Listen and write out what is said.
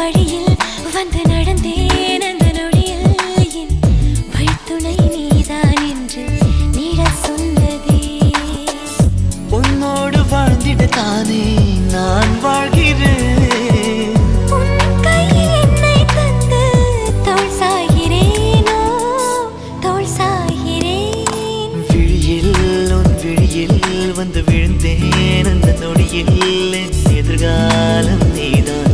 வழியில் வந்து நடந்தேன் அந்த நொடியில் என் வழித்துணை நீதான் என்று நீடச் சொன்னதே. உன்னோடு வாழ்ந்திடத்தானே நான் வாழ்கிறேன். உன் கையில் என்னை தந்து தோள் சாய்கிறேனோ தோள் சாய்கிறேன். விழியில் உன் விழியில் வந்து விழுந்தேன் அந்த நொடியில் என் எதிர்காலம் நீதான்.